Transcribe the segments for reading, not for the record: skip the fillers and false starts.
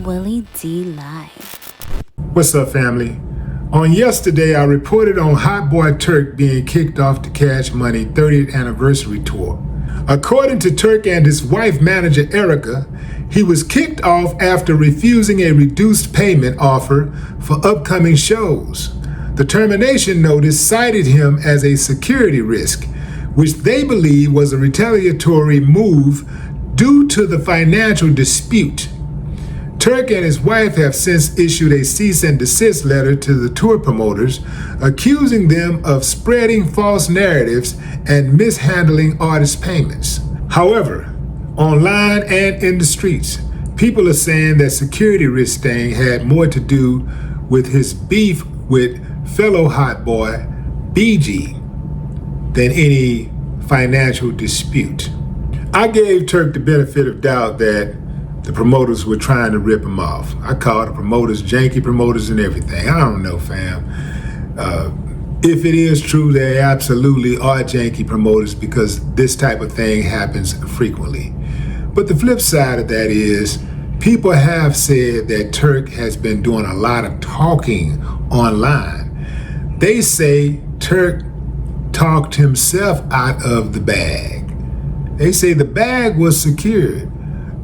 Willie D Live. What's up, family? On yesterday, I reported on Hot Boy Turk being kicked off the Cash Money 30th anniversary tour. According to Turk and his wife manager Erica, he was kicked off after refusing a reduced payment offer for upcoming shows. The termination notice cited him as a security risk, which they believe was a retaliatory move due to the financial dispute. Turk and his wife have since issued a cease and desist letter to the tour promoters, accusing them of spreading false narratives and mishandling artist payments. However, online and in the streets, people are saying that security risk thing had more to do with his beef with fellow hot boy BG than any financial dispute. I gave Turk the benefit of doubt that the promoters were trying to rip him off. I call the promoters janky promoters and everything. I don't know, fam. If it is true, they absolutely are janky promoters because this type of thing happens frequently. But the flip side of that is people have said that Turk has been doing a lot of talking online. They say Turk talked himself out of the bag. They say the bag was secured,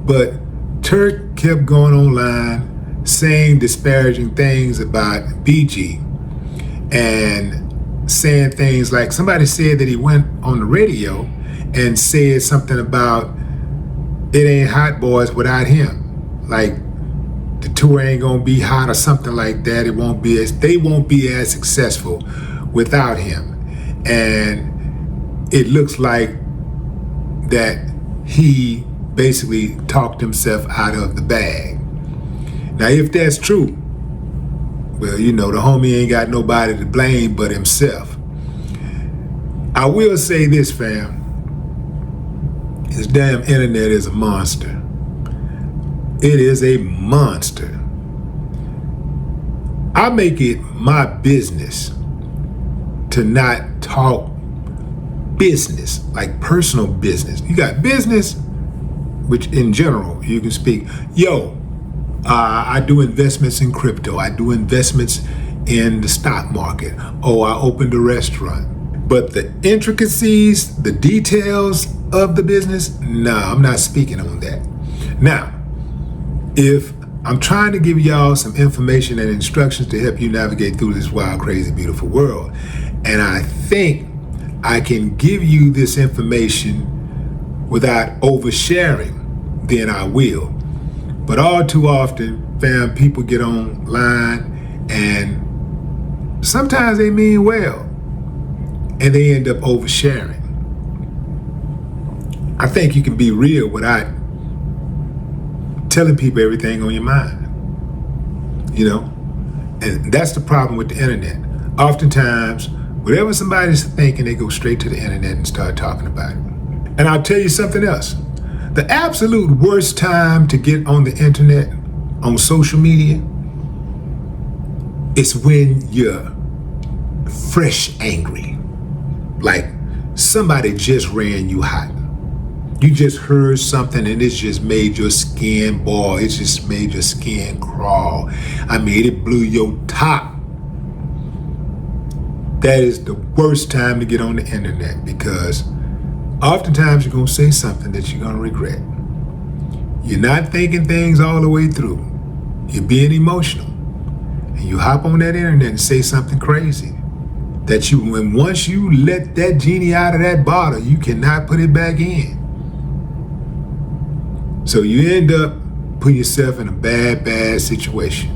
but Turk kept going online saying disparaging things about BG and saying things like, somebody said that he went on the radio and said something about it ain't Hot Boys without him. Like the tour ain't gonna be hot or something like that. They won't be as successful without him. And it looks like that he basically talked himself out of the bag. Now, if that's true, well, you know, the homie ain't got nobody to blame but himself. I will say this, fam. This damn internet is a monster. It is a monster. I make it my business to not talk business, like personal business. You got business, which in general, you can speak, I do investments in crypto. I do investments in the stock market. Oh, I opened a restaurant. But the intricacies, the details of the business, no, I'm not speaking on that. Now, if I'm trying to give y'all some information and instructions to help you navigate through this wild, crazy, beautiful world, and I think I can give you this information without oversharing, then I will. But all too often, fam, people get online and sometimes they mean well and they end up oversharing. I think you can be real without telling people everything on your mind, you know? And that's the problem with the internet. Oftentimes, whatever somebody's thinking, they go straight to the internet and start talking about it. And I'll tell you something else. The absolute worst time to get on the internet, on social media, is when you're fresh angry. Like somebody just ran you hot. You just heard something and it's just made your skin boil. It's just made your skin crawl. I mean, it blew your top. That is the worst time to get on the internet because oftentimes you're going to say something that you're going to regret. You're not thinking things all the way through. You're being emotional. And you hop on that internet and say something crazy that once you let that genie out of that bottle, you cannot put it back in. So you end up putting yourself in a bad situation.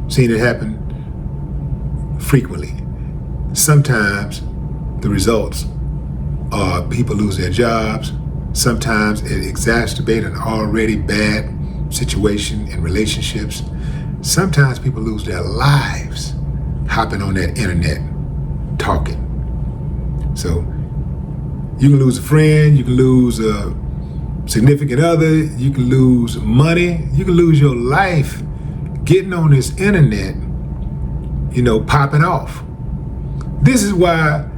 Seen it happen frequently. Sometimes the results are people lose their jobs. Sometimes it exacerbates an already bad situation in relationships. Sometimes people lose their lives hopping on that internet talking. So you can lose a friend, you can lose a significant other, you can lose money, you can lose your life getting on this internet, popping off. This is why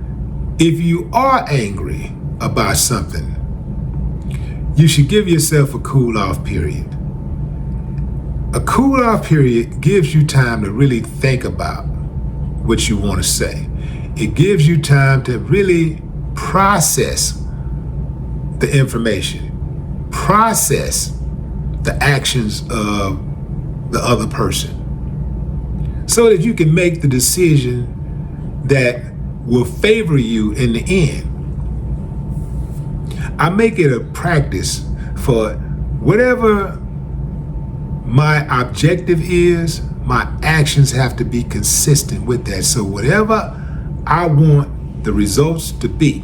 if you are angry about something, you should give yourself a cool off period. A cool off period gives you time to really think about what you want to say. It gives you time to really process the information, process the actions of the other person, so that you can make the decision that will favor you in the end. I make it a practice for whatever my objective is, my actions have to be consistent with that. So whatever I want the results to be,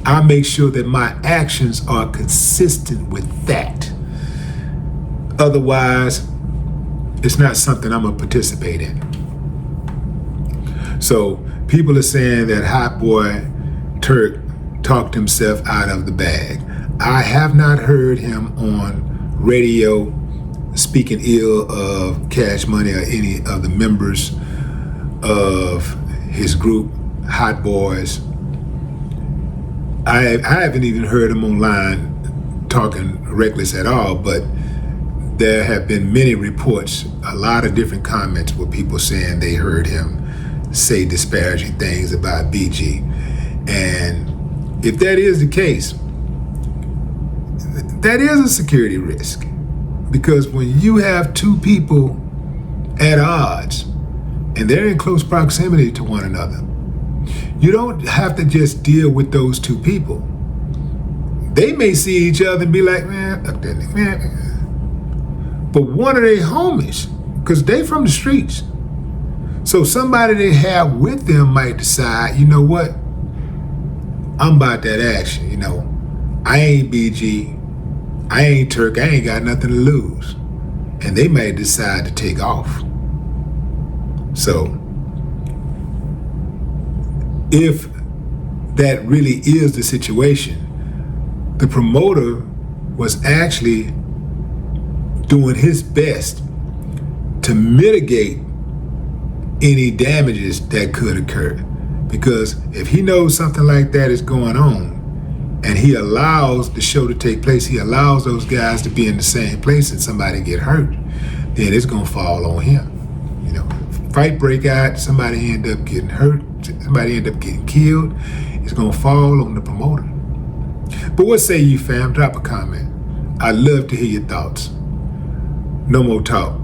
I make sure that my actions are consistent with that. Otherwise, it's not something I'm gonna participate in. So people are saying that Hot Boy Turk talked himself out of the bag. I have not heard him on radio speaking ill of Cash Money or any of the members of his group, Hot Boys. I haven't even heard him online talking reckless at all, but there have been many reports, a lot of different comments with people saying they heard him say disparaging things about BG. And if that is the case, that is a security risk. Because when you have two people at odds and they're in close proximity to one another, you don't have to just deal with those two people. They may see each other and be like, man, fuck that nigga, man. But one of their homies, because they from the streets. So somebody they have with them might decide, you know what? I'm about that action, you know. I ain't BG, I ain't Turk, I ain't got nothing to lose. And they may decide to take off. So if that really is the situation, the promoter was actually doing his best to mitigate any damages that could occur. Because if he knows something like that is going on and he allows the show to take place, he allows those guys to be in the same place and somebody get hurt, then it's gonna fall on him. You know, fight break out, somebody end up getting hurt, somebody end up getting killed, it's gonna fall on the promoter. But what say you, fam? Drop a comment. I'd love to hear your thoughts. No more talk.